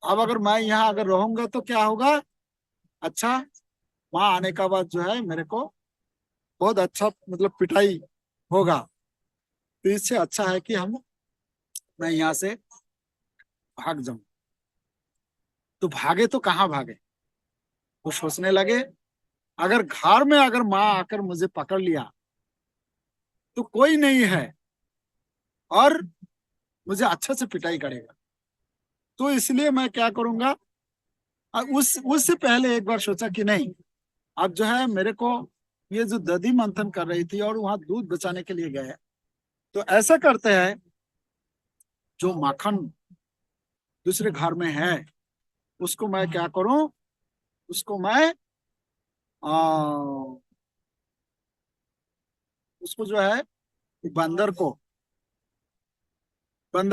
अब अगर मैं यहाँ अगर रहूंगा तो क्या होगा, अच्छा वहां आने का बाद जो है मेरे को बहुत अच्छा मतलब पिटाई होगा। तो इससे अच्छा है कि हम मैं यहाँ से भाग जाऊं। तो भागे तो कहाँ भागे, वो सोचने लगे अगर घर में अगर माँ आकर मुझे पकड़ लिया तो कोई नहीं है और मुझे अच्छे से पिटाई करेगा, तो इसलिए मैं क्या करूंगा। उस उससे पहले एक बार सोचा कि नहीं, अब जो है मेरे को ये जो दधी मंथन कर रही थी और वहां दूध बचाने के लिए गए, तो ऐसा करते हैं, जो माखन दूसरे घर में है उसको मैं क्या करूं, उसको मैं आ, उसको जो है बंदर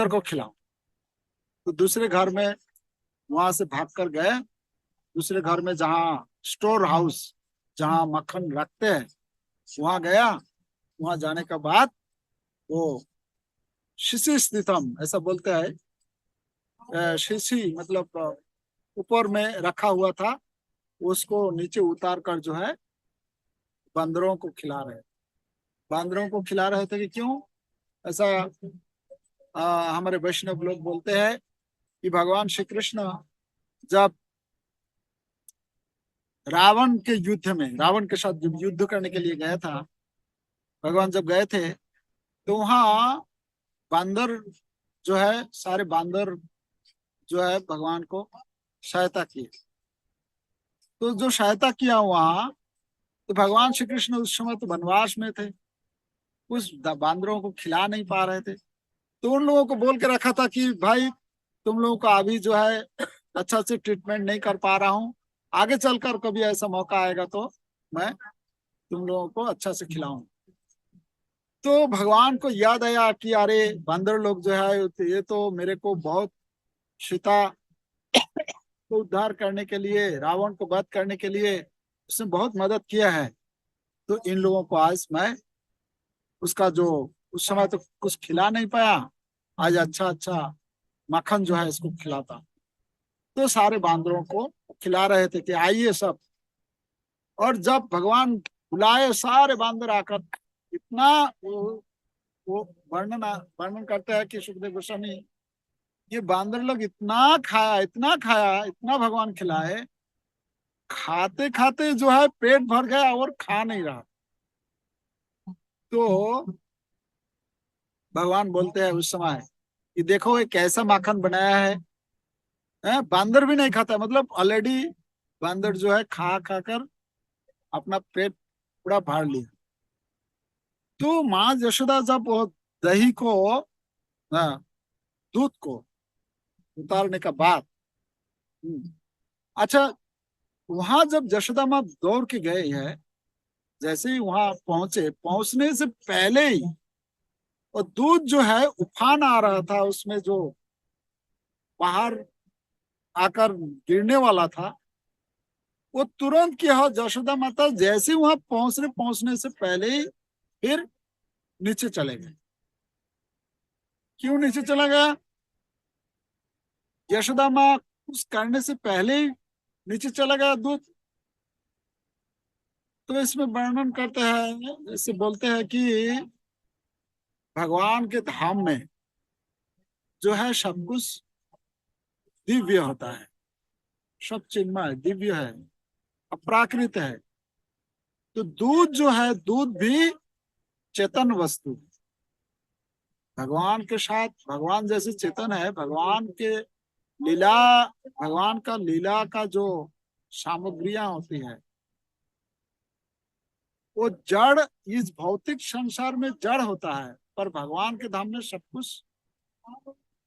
को खिलाऊं। तो दूसरे घर में वहां से भाग कर गए, दूसरे घर में जहाँ स्टोर हाउस जहाँ मक्खन रखते हैं वहां गया। वहां जाने के बाद वो शिशि स्थितम ऐसा बोलते हैं, शिशि मतलब ऊपर में रखा हुआ था, उसको नीचे उतार कर जो है बंदरों को खिला रहे, बंदरों को खिला रहे थे कि क्यों ऐसा, हमारे वैष्णव लोग बोलते हैं कि भगवान श्री कृष्ण जब रावण के युद्ध में, रावण के साथ जब युद्ध करने के लिए गया था, भगवान जब गए थे, तो वहां बांदर जो है, सारे बांदर जो है भगवान को सहायता किए। तो जो सहायता किया वहां, तो भगवान श्री कृष्ण उस समय तो वनवास में थे, उस बांदरों को खिला नहीं पा रहे थे। तो उन लोगों को बोल के रखा था कि भाई तुम लोगों का अभी जो है अच्छा से ट्रीटमेंट नहीं कर पा रहा हूँ, आगे चलकर कभी ऐसा मौका आएगा तो मैं तुम लोगों को अच्छा से खिलाऊं। तो भगवान को याद आया कि अरे बंदर लोग जो है ये तो मेरे को बहुत, सीता को उद्धार करने के लिए, रावण को वध करने के लिए उसने बहुत मदद किया है। तो इन लोगों को आज मैं उसका जो, उस समय तो कुछ खिला नहीं पाया, आज अच्छा अच्छा मक्खन जो है इसको खिलाता। तो सारे बांदरों को खिला रहे थे कि आइए सब। और जब भगवान बुलाए, सारे बांदर आकर, इतना वो वर्णन करते हैं कि सुखदेव गोस्वामी, ये बांदर लोग इतना खाया, इतना खाया, इतना भगवान खिलाए, खाते खाते जो है पेट भर गया और खा नहीं रहा। तो भगवान बोलते हैं उस समय कि देखो ये कैसा माखन बनाया है, बांदर भी नहीं खाता, मतलब ऑलरेडी बांदर जो है खा खा कर अपना पेट पूरा भर लिया। तो माँ यशोदा जब वो दही को, हाँ, दूध को उतारने का बाद, अच्छा, वहां जब यशोदा माँ दौड़ के गए हैं, जैसे ही वहां पहुंचे, पहुंचने से पहले ही और दूध जो है उफान आ रहा था, उसमें जो बाहर आकर गिरने वाला था, वो तुरंत क्या हो, यशोदा माता जैसे वहां पहुंचने से पहले ही फिर नीचे चले गए। क्यों नीचे चला गया? यशोदा माँ कुछ करने से पहले ही नीचे चला गया दूध। तो इसमें वर्णन करते हैं, इससे बोलते हैं कि भगवान के धाम में जो है सब कुछ दिव्य होता है, सब चिन्मय दिव्य है, अपराकृत है। तो दूध जो है, दूध भी चेतन वस्तु, भगवान के साथ, भगवान जैसे चेतन है, भगवान के लीला, भगवान का लीला का जो सामग्रियां होती है वो जड़, इस भौतिक संसार में जड़ होता है, पर भगवान के धाम में सब कुछ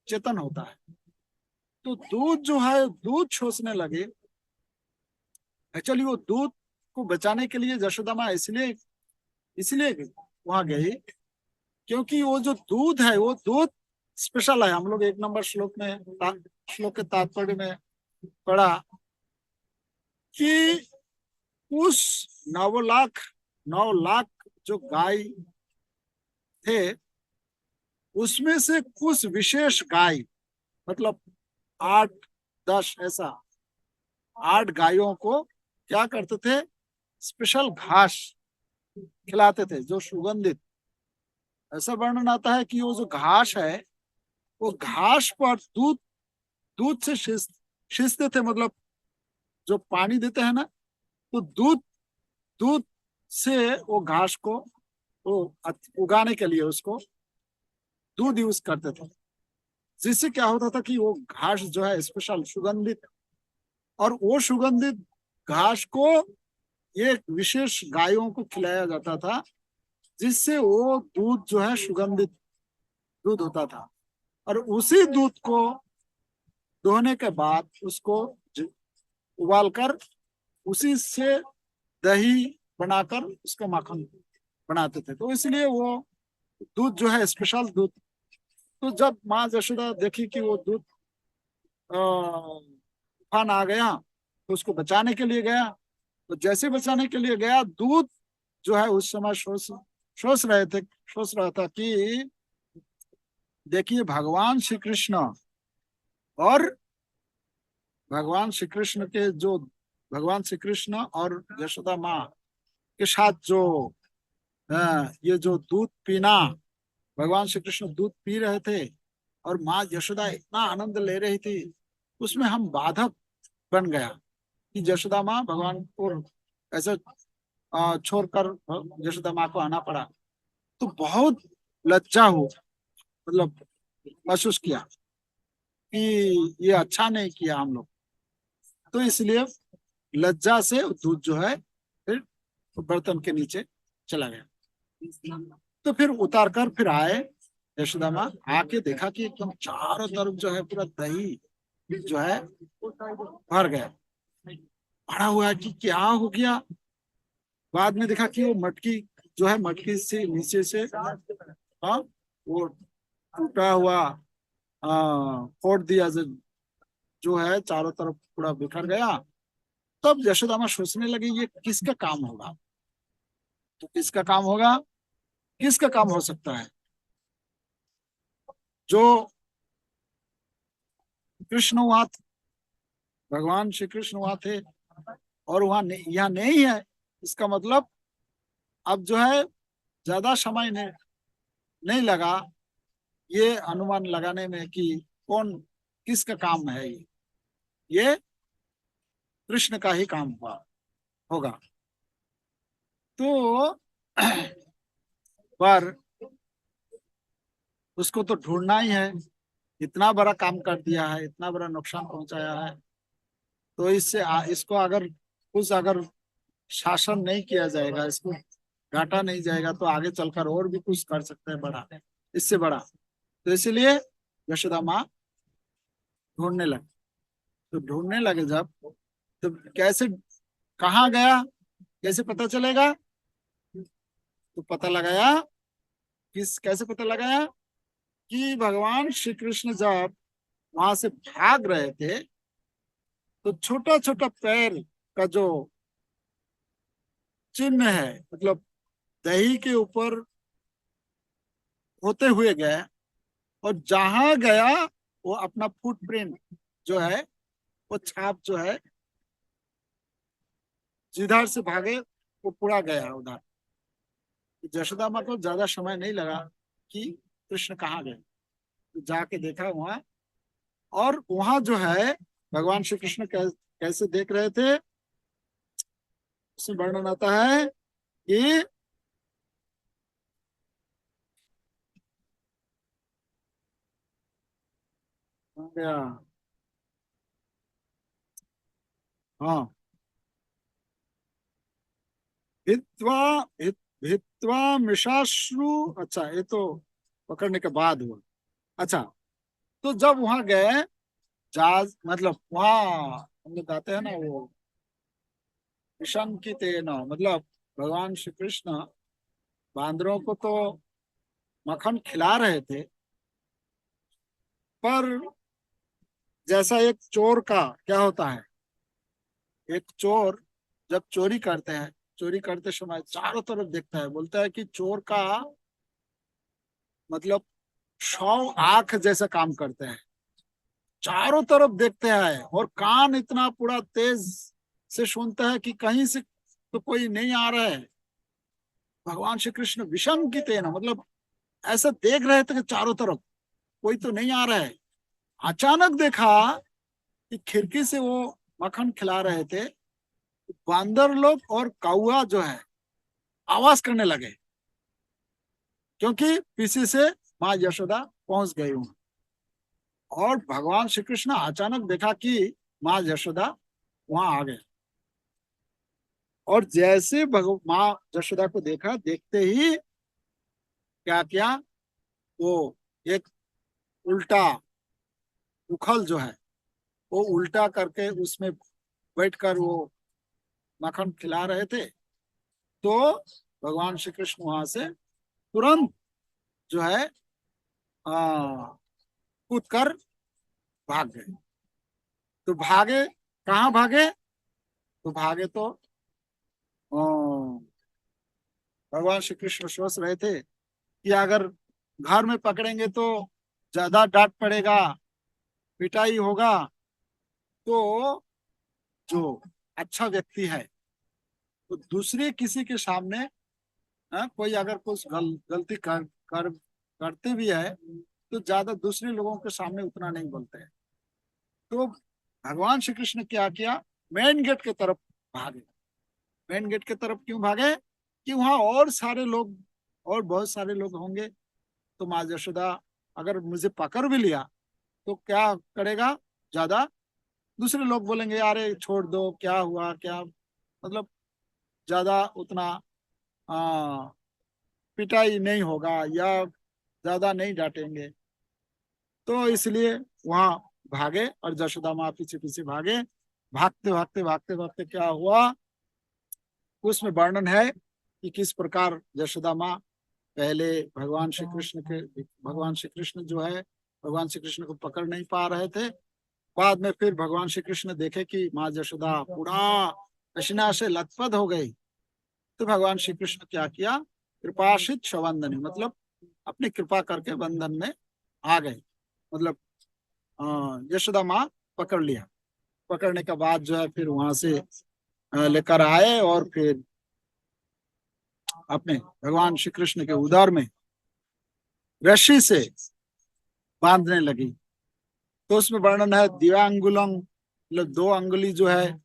चेतन होता है। तो दूध जो है, दूध छोसने लगे। एक्चुअली वो दूध को बचाने के लिए यशोदा माँ इसलिए इसलिए वहां गई, क्योंकि वो जो दूध है वो दूध स्पेशल है। हम लोग 1 नंबर श्लोक में, श्लोक के तात्पर्य में पढ़ा कि उस 9 लाख जो गाय थे, उसमें से कुछ विशेष गाय, मतलब 8-10 ऐसा, 8 गायों को क्या करते थे, स्पेशल घास खिलाते थे जो सुगंधित। ऐसा वर्णन आता है कि वो जो घास है, वो घास पर दूध, दूध से सींचते थे, मतलब जो पानी देते हैं ना, तो दूध, दूध से वो घास को वो उगाने के लिए उसको दूध यूज करते थे, जिससे क्या होता था कि वो घास जो है स्पेशल सुगंधित, और वो सुगंधित घास को एक विशेष गायों को खिलाया जाता था, जिससे वो दूध जो है सुगंधित दूध होता था। और उसी दूध को दोहने के बाद उसको उबालकर उसी से दही बनाकर उसका माखन बनाते थे। तो इसलिए वो दूध जो है स्पेशल दूध। तो जब माँ यशोदा देखी कि वो दूध तूफान आ गया, तो उसको बचाने के लिए गया। तो जैसे बचाने के लिए गया, दूध जो है उस समय सोच रहा था कि देखिए और भगवान श्री कृष्ण के जो, भगवान श्री कृष्ण और यशोदा माँ के साथ जो ये जो दूध पीना, भगवान श्री कृष्ण दूध पी रहे थे और माँ यशोदा इतना आनंद ले रही थी, उसमें हम बाधक बन गया। कि यशोदा माँ भगवान को ऐसे छोड़कर यशोदा माँ को आना पड़ा, तो बहुत लज्जा हो, मतलब महसूस किया कि ये अच्छा नहीं किया हम लोग। तो इसलिए लज्जा से दूध जो है फिर बर्तन के नीचे चला गया। तो फिर उतार कर फिर आए यशोदा माँ, आके देखा कि एकदम चारों तरफ जो है पूरा दही जो है भर गया। पड़ा हुआ है कि क्या हो गया। बाद में देखा कि वो मटकी जो है, मटकी से नीचे से हाँ वो टूटा हुआ फोड़ दिया, जो है चारों तरफ पूरा बिखर गया। तब यशोदा माँ सोचने लगी ये किसका काम होगा, तो किसका काम होगा, किसका काम हो सकता है। जो कृष्ण वहां, भगवान श्री कृष्ण वहां थे और वहां यहाँ नहीं है, इसका मतलब अब जो है ज्यादा समय नहीं लगा ये अनुमान लगाने में कि कौन किसका काम है। ये कृष्ण का ही काम हुआ होगा। तो पर उसको तो ढूंढना ही है, इतना बड़ा काम कर दिया है, इतना बड़ा नुकसान पहुंचाया है, तो इसको अगर कुछ अगर शासन नहीं किया जाएगा, इसको घाटा नहीं जाएगा, तो आगे चलकर और भी कुछ कर सकते हैं बड़ा, इससे बड़ा। तो इसलिए यशोदा माँ ढूंढने लगे। तो ढूंढने लगे जब, तो कैसे, कहाँ गया, कैसे पता चलेगा। तो पता लगाया, कैसे पता लगाया कि भगवान श्री कृष्ण जब वहां से भाग रहे थे, तो छोटा छोटा पैर का जो चिन्ह है, मतलब दही के ऊपर होते हुए गए, और जहां गया वो अपना फुटप्रिंट जो है, वो छाप जो है, जिधर से भागे वो पूरा गया उधर। यशोदा माँ को ज्यादा समय नहीं लगा कि कृष्ण कहाँ गए। तो जाके देखा वहां, और वहां जो है भगवान श्री कृष्ण कैसे देख रहे थे, उसमें वर्णन आता है कि गया, हाँ, भित्वा भित्वा मिशाश्रु, अच्छा ये तो पकड़ने के बाद हुआ। अच्छा, तो जब वहां गए, जहाज मतलब वहां हम लोग कहते हैं ना वो विषम की तेना, मतलब भगवान श्री कृष्ण बांदरों को तो मक्खन खिला रहे थे, पर जैसा एक चोर का क्या होता है, एक चोर जब चोरी करते हैं, चोरी करते समय चारों तरफ देखता है, बोलता है कि चोर का मतलब 100 आंख जैसा काम करते हैं, चारों तरफ देखते हैं, और कान इतना पूरा तेज से सुनता है कि कहीं से तो कोई नहीं आ रहा है। भगवान श्री कृष्ण विषम की तेना, मतलब ऐसा देख रहे थे कि चारों तरफ कोई तो नहीं आ रहा है। अचानक देखा कि खिड़की से वो मक्खन खिला रहे थे, बांदर लोग और कौआ जो है आवाज करने लगे, क्योंकि पीछे से माँ यशोदा पहुंच गई हूँ। और भगवान श्री कृष्ण अचानक देखा कि माँ यशोदा वहां आ गए, और जैसे माँ यशोदा को देखा, देखते ही क्या किया, वो एक उल्टा उखल जो है, वो उल्टा करके उसमें बैठकर वो मक्खन खिला रहे थे। तो भगवान श्री कृष्ण वहां से तुरंत जो है कूद कर भाग गए। तो भागे, कहाँ भागे, तो भागे तो अ, भगवान श्री कृष्ण सोच रहे थे कि अगर घर में पकड़ेंगे तो ज्यादा डांट पड़ेगा, पिटाई होगा, तो जो अच्छा व्यक्ति है, तो दूसरे किसी के सामने कोई अगर कुछ गलती करते भी है, तो ज्यादा दूसरे लोगों के सामने उतना नहीं बोलते हैं। तो भगवान श्री कृष्ण क्या किया, मेन गेट की तरफ भागे। मेन गेट की तरफ क्यों भागे? कि वहां और सारे लोग, और बहुत सारे लोग होंगे, तो माँ यशोदा अगर मुझे पकड़ भी लिया तो क्या करेगा, ज्यादा दूसरे लोग बोलेंगे अरे छोड़ दो, क्या हुआ, क्या मतलब ज्यादा उतना आ, पिटाई नहीं होगा या ज्यादा नहीं डांटेंगे। तो इसलिए वहां भागे और यशोदा माँ पीछे पीछे भागे। भागते भागते भागते भागते क्या हुआ, उसमें वर्णन है कि किस प्रकार यशोदा माँ पहले भगवान श्री कृष्ण जो है, भगवान श्री कृष्ण को पकड़ नहीं पा रहे थे। बाद में फिर भगवान श्री कृष्ण देखे कि माँ यशोदा पूरा पसीना से लथपथ हो गई, तो भगवान श्री कृष्ण क्या किया, कृपाशित स्वबंधन, मतलब अपनी कृपा करके बंधन में आ गए। मतलब यशोदा माँ पकड़ लिया। पकड़ने के बाद जो है फिर वहां से लेकर आए और फिर अपने भगवान श्री कृष्ण के उदर में रस्सी से बांधने लगी। तो उसमें वर्णन है दिव्यांगुलम, मतलब 2 अंगुली जो है,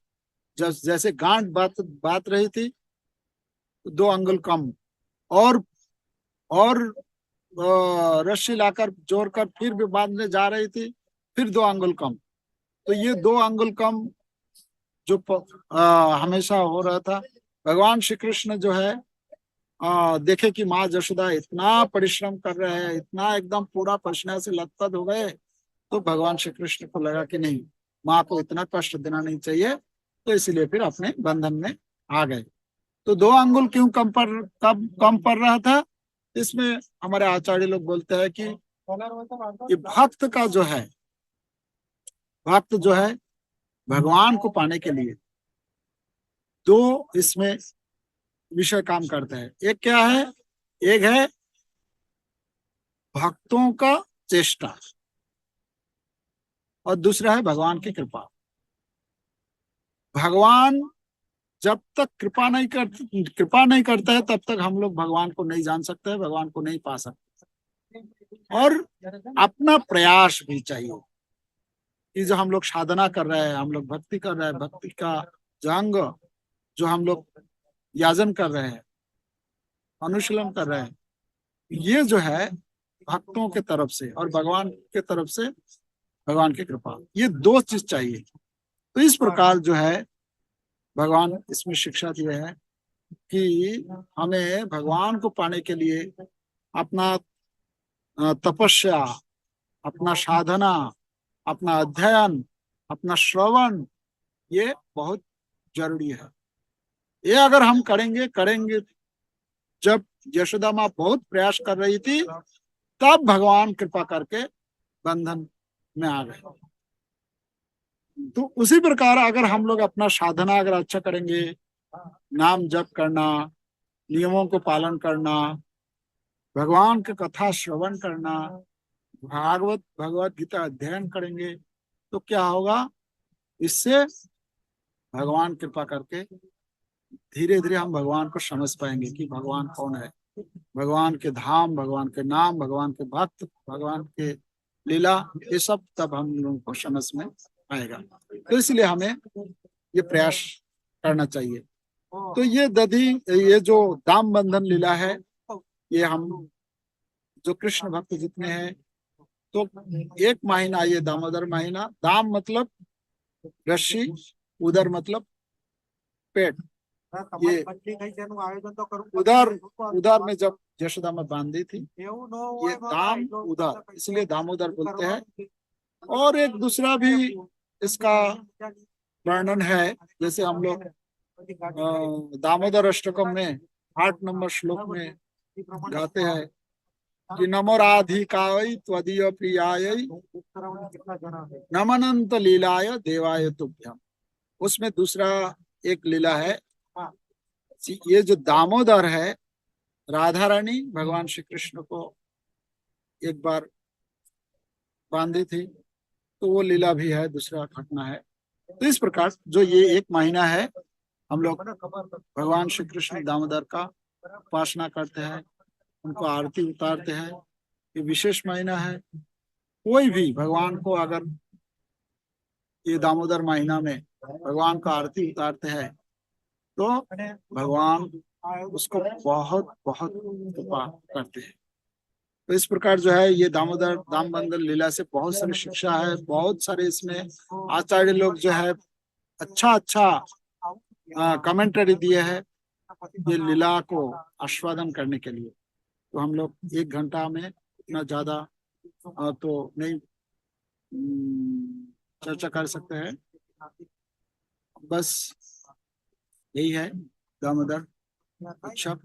जैसे गांठ बात बात रही थी, तो 2 अंगुल कम, और और रस्सी लाकर जोड़कर फिर भी बांधने जा रही थी, फिर 2 अंगुल कम। तो ये 2 अंगुल कम जो हमेशा हो रहा था। भगवान श्री कृष्ण जो है देखे कि माँ यशोदा इतना परिश्रम कर रहे हैं, इतना एकदम पूरा पसीना से लथपथ हो गए, तो भगवान श्री कृष्ण को लगा कि नहीं, माँ को इतना कष्ट देना नहीं चाहिए, तो इसलिए फिर अपने बंधन में आ गए। तो 2 अंगुल क्यों कम पड़ रहा था? इसमें हमारे आचार्य लोग बोलते हैं कि ये भक्त जो है भगवान को पाने के लिए 2 इसमें विषय काम करता है। एक क्या है? एक है भक्तों का चेष्टा, और दूसरा है भगवान की कृपा। भगवान जब तक कृपा नहीं करता है, तब तक हम लोग भगवान को नहीं जान सकते हैं, भगवान को नहीं पा सकते। और अपना प्रयास भी चाहिए कि जो हम लोग साधना कर रहे हैं, हम लोग भक्ति कर रहे हैं, भक्ति का जंग जो हम लोग याजन कर रहे हैं, अनुशीलन कर रहे हैं, ये जो है भक्तों के तरफ से और भगवान के तरफ से भगवान की कृपा, ये 2 चीज चाहिए। तो इस प्रकार जो है भगवान इसमें शिक्षा दिए हैं कि हमें भगवान को पाने के लिए अपना तपस्या, अपना साधना, अपना अध्ययन, अपना श्रवण, ये बहुत जरूरी है। ये अगर हम करेंगे जब यशोदा माँ बहुत प्रयास कर रही थी, तब भगवान कृपा करके बंधन में आ गए। तो उसी प्रकार अगर हम लोग अपना साधना अगर अच्छा करेंगे, नाम जप करना, नियमों को पालन करना, भगवान की कथा श्रवण करना, भगवत गीता अध्ययन करेंगे, तो क्या होगा, इससे भगवान कृपा करके धीरे धीरे हम भगवान को समझ पाएंगे कि भगवान कौन है, भगवान के धाम, भगवान के नाम, भगवान के भक्त, भगवान के लीला, ये सब तब हम लोगों को समझ में आएगा। तो इसलिए हमें ये प्रयास करना चाहिए। तो ये जो दाम बंधन लीला है, ये हम जो कृष्ण भक्त जितने हैं, तो 1 महीना, ये दामोदर महीना, दाम मतलब रस्सी, उदर मतलब पेट, ये उधर उधर में जब यशोदा में बांधी थी, ये दाम उधर, इसलिए दामोदर बोलते हैं। और एक दूसरा भी इसका वर्णन है, जैसे हम लोग दामोदर अष्टकम में 8 नंबर श्लोक में गाते हैं कि नमो राधिकायै त्वदीय प्रियायै नमनंत लीलाय देवाय तुभ्यम। उसमें दूसरा एक लीला है, ये जो दामोदर है, राधा रानी भगवान श्री कृष्ण को एक बार बांधी थी, तो वो लीला भी है, दूसरा घटना है। तो इस प्रकार जो ये 1 महीना है, हम लोग भगवान श्री कृष्ण दामोदर का उपासना करते हैं, उनको आरती उतारते हैं। ये विशेष महीना है। कोई भी भगवान को अगर ये दामोदर महीना में भगवान का आरती उतारते हैं तो भगवान उसको बहुत बहुत कृपा करते हैं। तो इस प्रकार जो है ये दामोदर दामबंदर लीला से बहुत सारी शिक्षा है, बहुत सारे इसमें आचार्य लोग जो है अच्छा अच्छा कमेंटरी दिए है ये लीला को आस्वादन करने के लिए। तो हम लोग 1 घंटा में इतना ज्यादा तो नहीं चर्चा कर सकते हैं। बस यही है दामोदर उत्सव।